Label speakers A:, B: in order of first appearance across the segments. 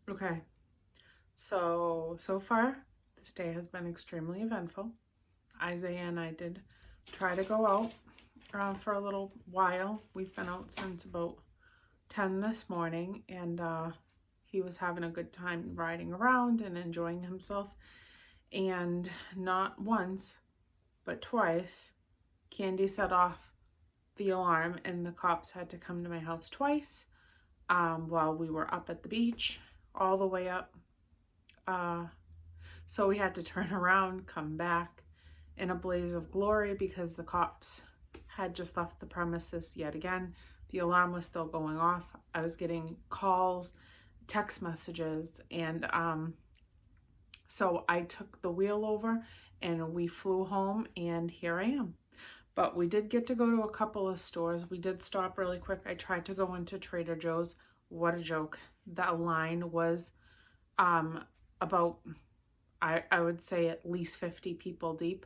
A: Okay, so far, this day has been extremely eventful. Isaiah and I did try to go out for a little while. We've been out since about 10 this morning, and he was having a good time riding around and enjoying himself. And not once, but twice, Candy set off the alarm, and the cops had to come to my house twice while we were up at the beach, all the way up. So we had to turn around, come back in a blaze of glory because the cops had just left the premises yet again. The alarm was still going off. I was getting calls, text messages, and so I took the wheel over and we flew home, and here I am. But we did get to go to a couple of stores. We did stop really quick. I tried to go into Trader Joe's. What a joke. That line was about, I would say, at least 50 people deep.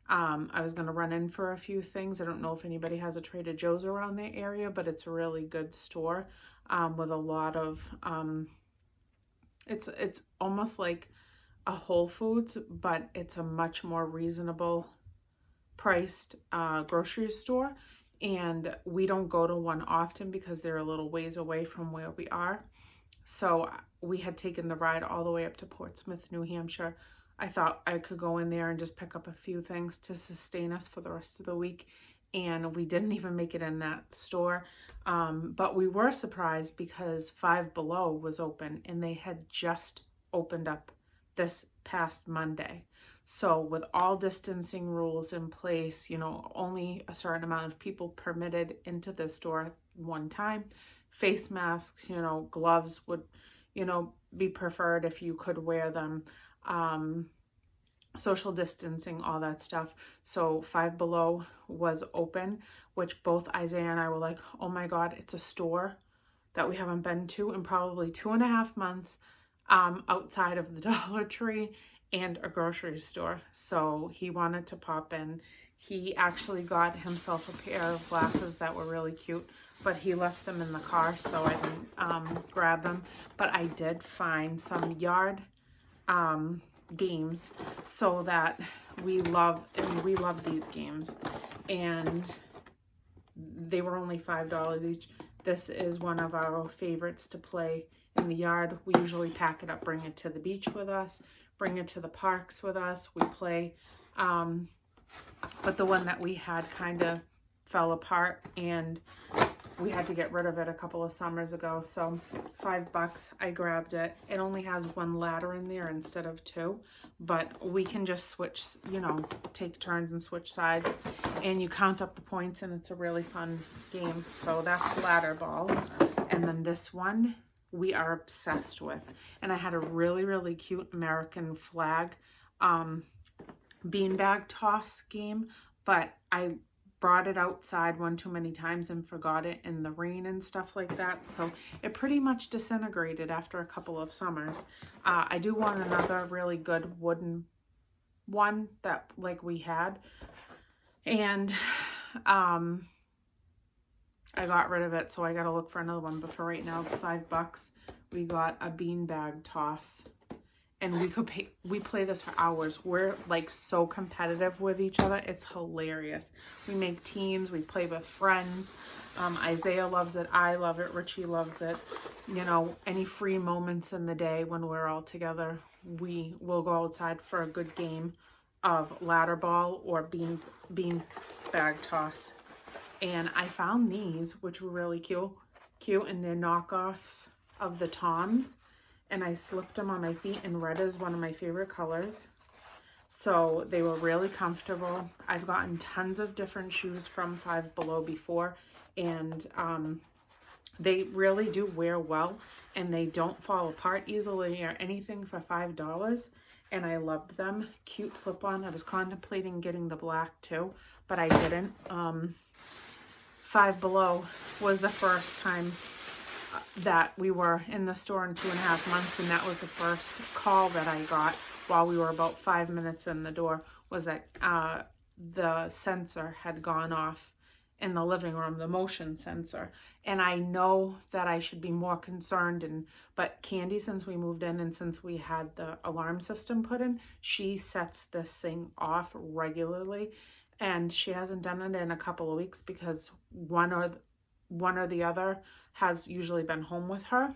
A: I was going to run in for a few things. I don't know if anybody has a Trader Joe's around their area, but it's a really good store with a lot of, it's almost like a Whole Foods, but it's a much more reasonable priced grocery store. And we don't go to one often because they're a little ways away from where we are. So we had taken the ride all the way up to Portsmouth, New Hampshire. I thought I could go in there and just pick up a few things to sustain us for the rest of the week. And we didn't even make it in that store. But we were surprised because Five Below was open, and they had just opened up this past Monday. So with all distancing rules in place, you know, only a certain amount of people permitted into the store at one time. Face masks, you know, gloves would, you know, be preferred if you could wear them. Social distancing, all that stuff. So Five Below was open, which both Isaiah and I were like, oh my God, it's a store that we haven't been to in probably 2.5 months, outside of the Dollar Tree and a grocery store. So he wanted to pop in. He actually got himself a pair of glasses that were really cute, but he left them in the car, so I didn't grab them. But I did find some yard games, so that we love these games, and they were only $5 each. This is one of our favorites to play in the yard. We usually pack it up, bring it to the beach with us, bring it to the parks with us. We play, but the one that we had kind of fell apart, and we had to get rid of it a couple of summers ago. So $5, I grabbed it. It only has one ladder in there instead of two, but we can just switch, you know, take turns and switch sides, and you count up the points, and it's a really fun game. So that's ladder ball. And then this one we are obsessed with. And I had a really, really cute American flag beanbag toss game, but I brought it outside one too many times and forgot it in the rain and stuff like that. So it pretty much disintegrated after a couple of summers. I do want another really good wooden one that like we had. And I got rid of it, so I gotta look for another one. But for right now, $5, we got a beanbag toss. And we play this for hours. We're like so competitive with each other. It's hilarious. We make teams. We play with friends. Isaiah loves it. I love it. Richie loves it. You know, any free moments in the day when we're all together, we will go outside for a good game of ladder ball or bean bag toss. And I found these, which were really cute, and they're knockoffs of the Toms. And I slipped them on my feet, and red is one of my favorite colors. So they were really comfortable. I've gotten tons of different shoes from Five Below before, and they really do wear well, and they don't fall apart easily or anything for $5. And I loved them. Cute slip-on. I was contemplating getting the black too, but I didn't. Five Below was the first time that we were in the store in 2.5 months, and that was the first call that I got while we were about 5 minutes in the door, was that the sensor had gone off in the living room, the motion sensor, And I know that I should be more concerned, but Candy, since we moved in and since we had the alarm system put in, she sets this thing off regularly, and she hasn't done it in a couple of weeks because one or the other has usually been home with her.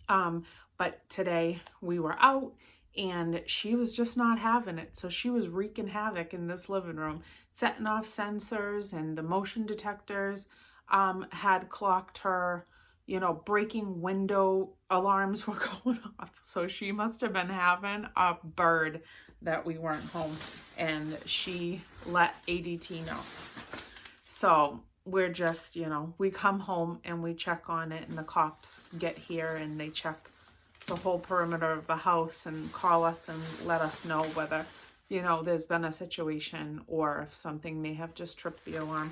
A: But today we were out and she was just not having it. So she was wreaking havoc in this living room, setting off sensors, and the motion detectors had clocked her, you know, breaking window alarms were going off. So she must have been having a bird that we weren't home, and she let ADT know. So we're just, you know, we come home and we check on it, and the cops get here and they check the whole perimeter of the house and call us and let us know whether, you know, there's been a situation or if something may have just tripped the alarm.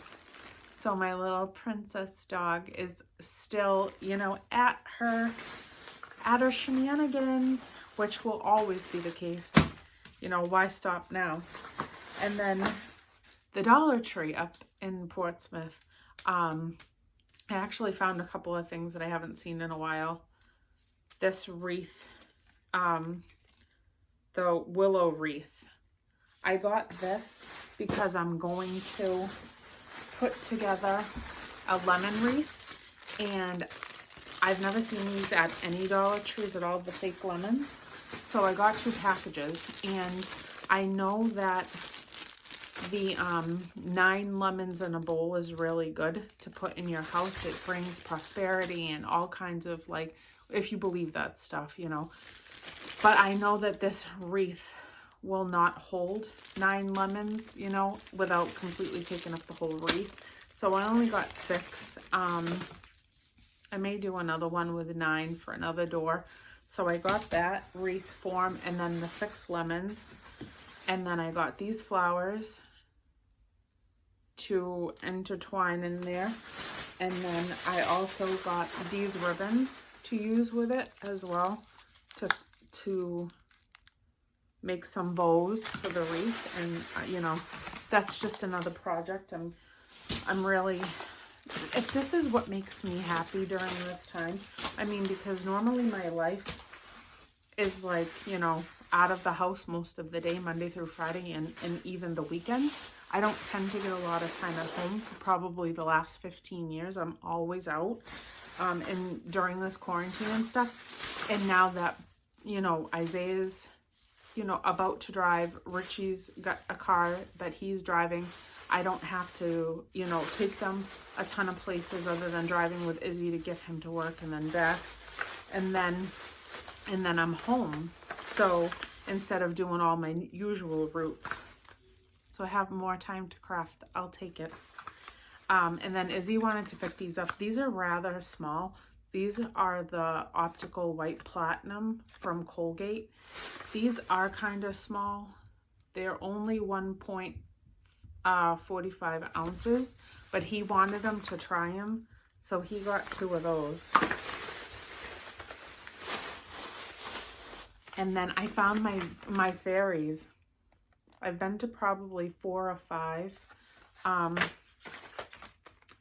A: So my little princess dog is still, you know, at her shenanigans, which will always be the case. You know, why stop now? And then the Dollar Tree up in Portsmouth, I actually found a couple of things that I haven't seen in a while. This wreath, the willow wreath. I got this because I'm going to put together a lemon wreath, and I've never seen these at any Dollar Trees at all, the fake lemons. So I got 2 packages, and I know that the 9 lemons in a bowl is really good to put in your house. It brings prosperity and all kinds of, like, if you believe that stuff, you know. But I know that this wreath will not hold 9 lemons, you know, without completely taking up the whole wreath. So I only got 6. I may do another one with 9 for another door. So I got that wreath form, and then the 6 lemons. And then I got these flowers to intertwine in there. And then I also got these ribbons to use with it as well, to make some bows for the wreath. And you know, that's just another project. I'm really, if this is what makes me happy during this time, I mean, because normally my life is like, you know, out of the house most of the day, Monday through Friday, and even the weekends. I don't tend to get a lot of time at home. For probably the last 15 years, I'm always out. And during this quarantine and stuff. And now that, you know, Isaiah's, you know, about to drive, Richie's got a car that he's driving, I don't have to, you know, take them a ton of places other than driving with Izzy to get him to work and then back. And then I'm home. So instead of doing all my usual routes. So I have more time to craft. I'll take it. And then Izzy wanted to pick these up. These are rather small. These are the optical white platinum from Colgate. These are kind of small. They're only 1.45 ounces, but he wanted them to try them. So he got 2 of those. And then I found my fairies. I've been to probably 4 or 5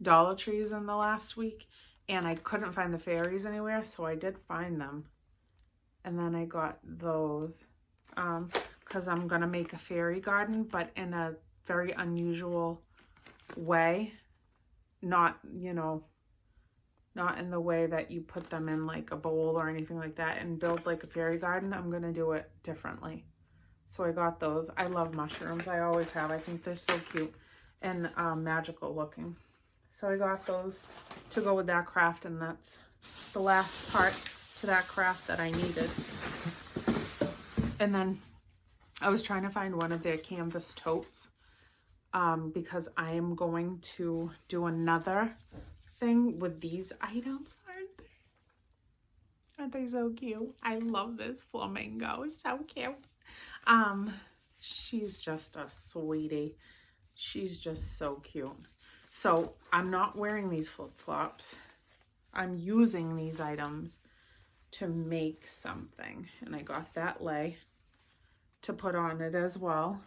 A: Dollar Trees in the last week, and I couldn't find the fairies anywhere, so I did find them. And then I got those because I'm gonna make a fairy garden, but in a very unusual way. Not, you know, not in the way that you put them in like a bowl or anything like that and build like a fairy garden. I'm gonna do it differently. So I got those. I love mushrooms. I always have. I think they're so cute and magical looking. So I got those to go with that craft, and that's the last part to that craft that I needed. And then I was trying to find one of their canvas totes because I am going to do another thing with these items. Aren't they so cute? I love this flamingo. So cute. She's just a sweetie. She's just so cute. So I'm not wearing these flip-flops. I'm using these items to make something. And I got that lei to put on it as well.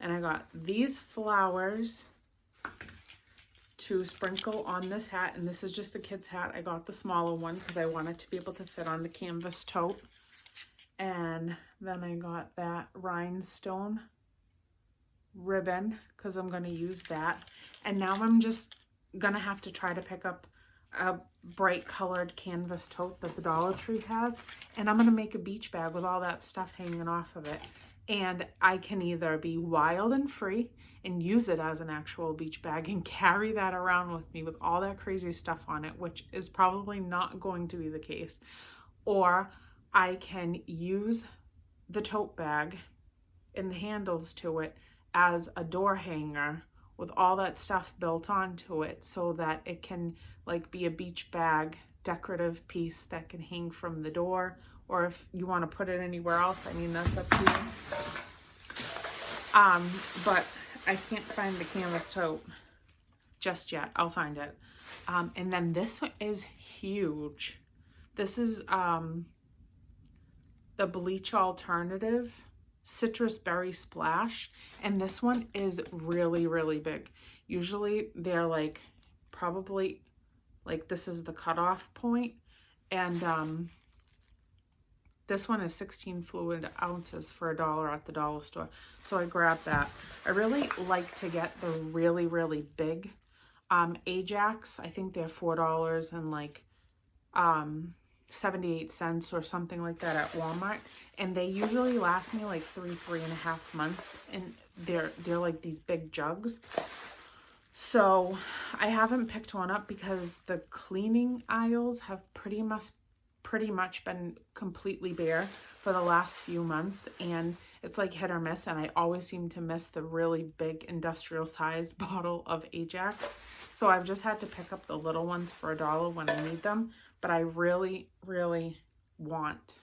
A: And I got these flowers to sprinkle on this hat, and this is just a kid's hat. I got the smaller one because I want it to be able to fit on the canvas tote. And then I got that rhinestone ribbon because I'm going to use that. And now I'm just going to have to try to pick up a bright colored canvas tote that the Dollar Tree has. And I'm going to make a beach bag with all that stuff hanging off of it. And I can either be wild and free and use it as an actual beach bag and carry that around with me with all that crazy stuff on it, which is probably not going to be the case. Or I can use the tote bag and the handles to it as a door hanger with all that stuff built onto it so that it can like be a beach bag decorative piece that can hang from the door, or if you want to put it anywhere else, I mean, that's up to you. But I can't find the canvas tote just yet. I'll find it. And then this one is huge. This is the Bleach Alternative Citrus Berry Splash, and this one is really, really big. Usually they're like probably like this is the cutoff point, and this one is 16 fluid ounces for $1 at the dollar store, so I grabbed that. I really like to get the really, really big Ajax. I think they're $4 and like 78 cents or something like that at Walmart, and they usually last me like 3.5 months, and they're like these big jugs. So I haven't picked one up because the cleaning aisles have pretty much been completely bare for the last few months, and it's like hit or miss, and I always seem to miss the really big industrial size bottle of Ajax. So I've just had to pick up the little ones for $1 when I need them, but I really, really want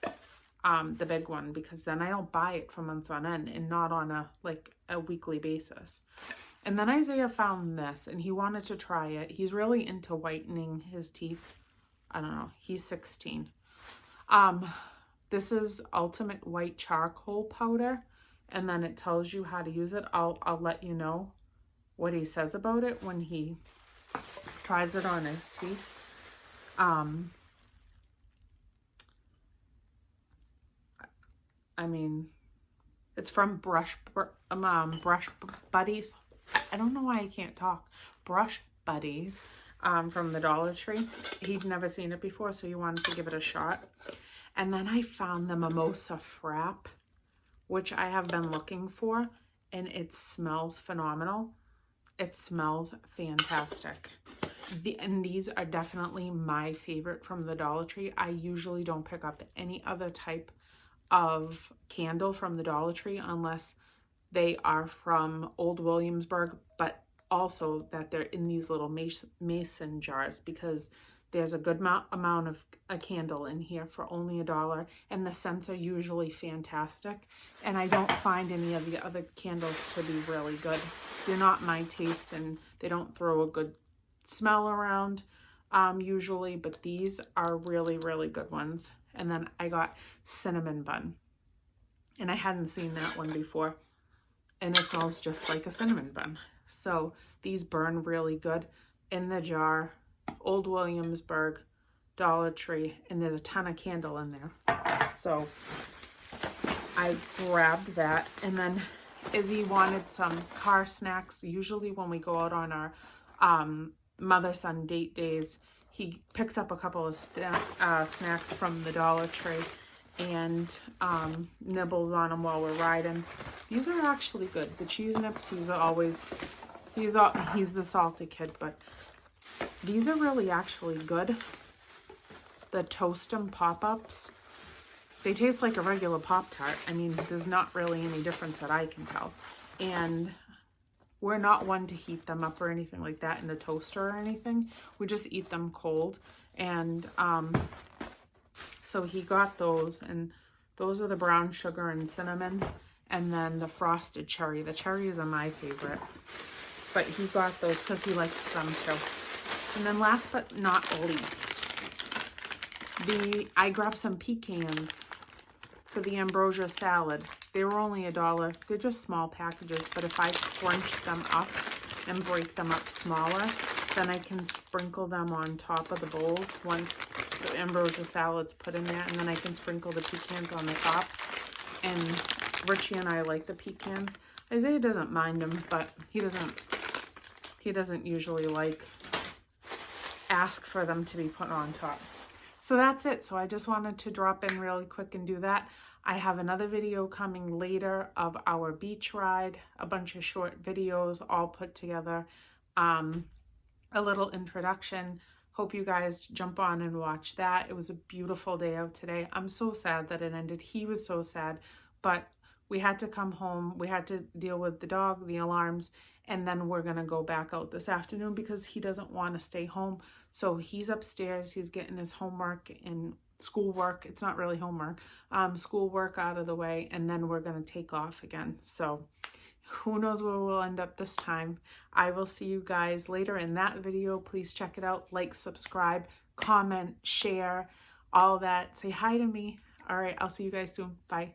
A: the big one because then I don't buy it for months on end and not on a weekly basis. And then Isaiah found this and he wanted to try it. He's really into whitening his teeth. I don't know, he's 16. This is Ultimate White Charcoal Powder, and then it tells you how to use it. I'll let you know what he says about it when he tries it on his teeth. I mean, it's from Brush Buddies. I don't know why I can't talk. Brush Buddies from the Dollar Tree. He'd never seen it before, so he wanted to give it a shot. And then I found the Mimosa Frap, which I have been looking for, and it smells phenomenal. It smells fantastic. And these are definitely my favorite from the Dollar Tree. I usually don't pick up any other type of candle from the Dollar Tree unless they are from Old Williamsburg, but also that they're in these little mason jars, because there's a good amount of a candle in here for only $1, and the scents are usually fantastic, and I don't find any of the other candles to be really good. They're not my taste, and they don't throw a good smell around usually, but these are really, really good ones. And then I got Cinnamon Bun, and I hadn't seen that one before, and it smells just like a cinnamon bun. So these burn really good in the jar. Old Williamsburg, Dollar Tree, and there's a ton of candle in there. So I grabbed that, and then Izzy wanted some car snacks. Usually when we go out on our mother-son date days, he picks up a couple of snacks from the Dollar Tree and nibbles on them while we're riding. These are actually good. The cheese nips, he's the salty kid, but these are really actually good. The Toast 'em Pop-Ups, they taste like a regular Pop-Tart. I mean, there's not really any difference that I can tell. And we're not one to heat them up or anything like that in a toaster or anything. We just eat them cold. And so he got those, and those are the brown sugar and cinnamon, and then the frosted cherry. The cherries are my favorite, but he got those because he likes them too. And then last but not least, I grabbed some pecans for the ambrosia salad. They were only $1. They're just small packages, but if I crunch them up and break them up smaller, then I can sprinkle them on top of the bowls once the ambrosia salad's put in there, and then I can sprinkle the pecans on the top. And Richie and I like the pecans. Isaiah doesn't mind them, but he doesn't usually ask for them to be put on top. So that's it. So I just wanted to drop in really quick and do that. I have another video coming later of our beach ride, a bunch of short videos all put together, a little introduction. Hope you guys jump on and watch that. It was a beautiful day out today. I'm so sad that it ended. He was so sad, but we had to come home. We had to deal with the dog, the alarms, and then we're gonna go back out this afternoon because he doesn't want to stay home. So he's upstairs, he's getting his homework and schoolwork. It's not really homework, schoolwork out of the way, and then we're gonna take off again. So who knows where we'll end up this time. I will see you guys later in that video. Please check it out. Like, subscribe, comment, share, all that. Say hi to me. All right, I'll see you guys soon. Bye.